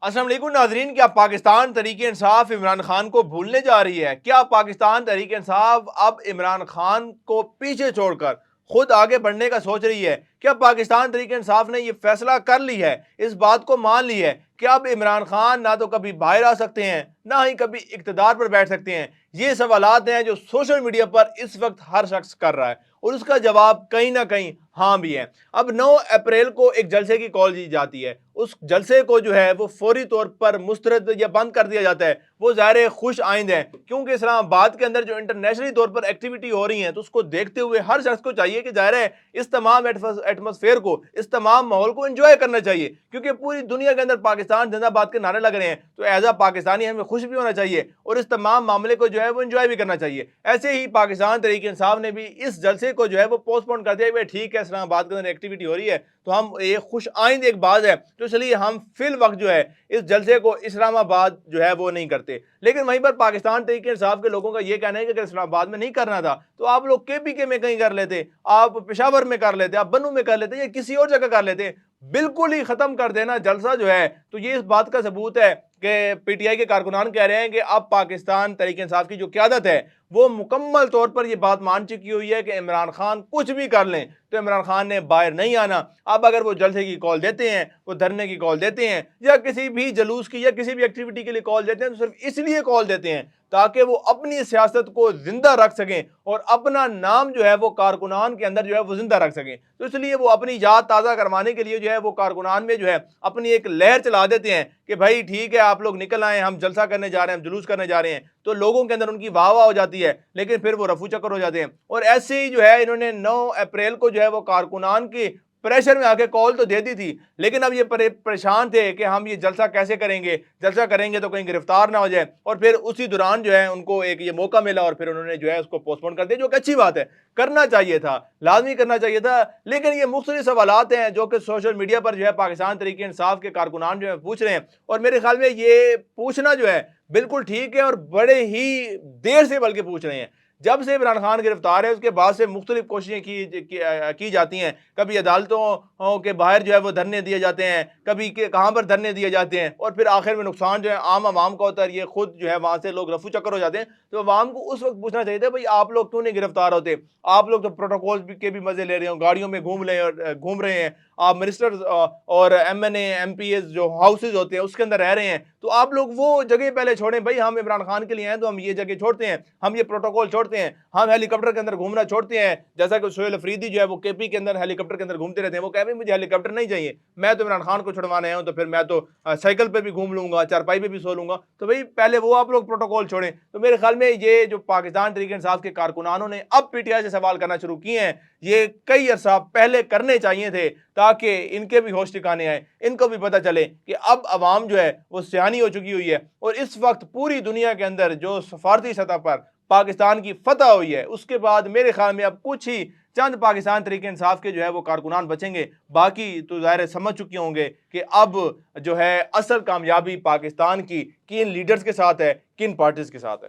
अस्सलाम वालेकुम नाजरीन, क्या पाकिस्तान तहरीक इंसाफ इमरान खान को भूलने जा रही है? क्या पाकिस्तान तहरीक इंसाफ अब इमरान खान को पीछे छोड़कर खुद आगे बढ़ने का सोच रही है? क्या पाकिस्तान तहरीक इंसाफ ने यह फैसला कर ली है, इस बात को मान ली है कि अब इमरान खान ना तो कभी बाहर आ सकते हैं, ना ही कभी इक्तदार पर बैठ सकते हैं? ये सवालात हैं जो सोशल मीडिया पर इस वक्त हर शख्स कर रहा है और उसका जवाब कहीं ना कहीं हाँ भी है। अब 9 अप्रैल को एक जलसे की कॉल दी जाती है, उस जलसे को जो है वो फौरी तौर पर मुस्तरद या बंद कर दिया जाता है। वो ज़ाहिर खुश आइंद है क्योंकि इस्लामाबाद के अंदर जो इंटरनेशनली तौर पर एक्टिविटी हो रही है तो उसको देखते हुए हर शख्स को चाहिए कि ज़ाहिर है इस तमाम एटमॉस्फेयर को, इस तमाम माहौल को एंजॉय करना चाहिए, क्योंकि पूरी दुनिया के अंदर पाकिस्तान जिंदाबाद के नारे लग रहे हैं। तो एज अ पाकिस्तानी हमें खुश भी होना चाहिए और इस तमाम मामले को जो है वो एंजॉय भी करना चाहिए। ऐसे ही पाकिस्तान तहरीक इंसाफ ने भी इस जलसे को जो है वो पोस्टपोन कर दिया। ठीक है, इस्लामाबाद के अंदर एक्टिविटी हो रही है तो हम ये खुश आइंद एक बात है तो इसलिए हम फिल वक्त जो है इस जलसे को इस्लामाबाद जो है वो नहीं करते। लेकिन वहीं पर पाकिस्तान तहरीक इंसाफ के लोगों का ये कहना है कि अगर इस्लामाबाद में नहीं करना था तो आप लोग केपीके में कहीं कर लेते, आप पेशावर में कर लेते, आप बन्नू में कर लेते या किसी और जगह कर लेते। बिल्कुल ही खत्म कर देना जलसा जो है तो ये इस बात का सबूत है कि पीटीआई के कारकुनान कह रहे हैं कि अब पाकिस्तान तहरीक इंसाफ की जो क़यादत है वो मुकम्मल तौर पर यह बात मान चुकी हुई है कि इमरान खान कुछ भी कर लें तो इमरान खान ने बाहर नहीं आना। अब अगर वो जलसे की कॉल देते हैं, वो धरने की कॉल देते हैं या किसी भी जलूस की या किसी भी एक्टिविटी के लिए कॉल देते हैं तो सिर्फ इसलिए कॉल देते हैं ताकि वो अपनी सियासत को जिंदा रख सकें और अपना नाम जो है वो कारकुनान के अंदर जो है वो जिंदा रख सकें। तो इसलिए वो अपनी याद ताज़ा करवाने के लिए जो है वो कारकुनान में जो है अपनी एक लहर चला देते हैं कि भाई ठीक है, आप लोग निकल आए, हम जलसा करने जा रहे हैं, हम जुलूस करने जा रहे हैं। तो लोगों के अंदर उनकी वाह वाह हो जाती है, लेकिन फिर वो रफू चक्कर हो जाते हैं। और ऐसे ही जो है इन्होंने 9 अप्रैल को जो है वो कारकुनान की प्रेशर में आके कॉल तो दे दी थी, लेकिन अब ये परेशान थे कि हम ये जलसा कैसे करेंगे, जलसा करेंगे तो कहीं गिरफ्तार ना हो जाए। और फिर उसी दौरान जो है उनको एक ये मौका मिला और फिर उन्होंने जो है उसको पोस्टपोन कर दिया, जो कि अच्छी बात है, करना चाहिए था, लाजमी करना चाहिए था। लेकिन ये मुख्तलिफ सवालात हैं जो कि सोशल मीडिया पर जो है पाकिस्तान तहरीक इंसाफ के कारकुनान जो है पूछ रहे हैं और मेरे ख्याल में ये पूछना जो है बिल्कुल ठीक है और बड़े ही देर से बल्कि पूछ रहे हैं। जब से इमरान खान गिरफ्तार है उसके बाद से मुख्तलिफ कोशिशें की जाती हैं। कभी अदालतों के बाहर जो है वो धरने दिए जाते हैं, कभी कहाँ पर धरने दिए जाते हैं और फिर आखिर में नुकसान जो है आम आवाम का होता है। ये खुद जो है वहाँ से लोग रफू चक्कर हो जाते हैं। तो आवाम को उस वक्त पूछना चाहिए था भाई आप लोग क्यों नहीं गिरफ्तार होते, आप लोग तो प्रोटोकॉल के भी मजे ले रहे हो, गाड़ियों में घूम रहे हैं, आप मिनिस्टर्स और MNA MPs जो हाउसेज होते हैं उसके अंदर रह रहे हैं, तो आप लोग वो जगह पहले छोड़ें। भाई हम इमरान खान के लिए हैं तो हम ये जगह छोड़ते हैं, हम ये प्रोटोकॉल छोड़ते हैं, हम हेलीकॉप्टर के अंदर घूमना छोड़ते हैं। जैसा कि सोहेल अफरीदी जो है वो केपी के अंदर हेलीकॉप्टर के अंदर घूमते रहते हैं, वो कह रहे हैं मुझे हेलीकॉप्टर नहीं चाहिए, मैं तो इमरान खान को छुड़वाने आया हूं, तो फिर मैं तो साइकिल पे भी घूम लूंगा, चारपाई पे भी सो लूंगा। तो भाई पहले वो आप लोग प्रोटोकॉल छोड़ें। तो मेरे ख्याल में ये जो पाकिस्तान तहरीक इंसाफ के कारकुनानों ने अब पीटीआई से सवाल करना शुरू किए हैं, ये कई अरसा पहले करने चाहिए थे ताकि इनके भी होश ठिकाने आए, इनको भी पता चले कि अब अवाम जो है वो सियानी हो चुकी हुई है और इस वक्त पूरी दुनिया के अंदर जो सफारती सतह पर पाकिस्तान की फतह हुई है उसके बाद मेरे ख्याल में अब कुछ ही चंद पाकिस्तान तहरीक इंसाफ के जो है वो कारकुनान बचेंगे। बाकी तो ज़ाहिर समझ चुके होंगे कि अब जो है असल कामयाबी पाकिस्तान की किन लीडर्स के साथ है, किन पार्टीज के साथ है।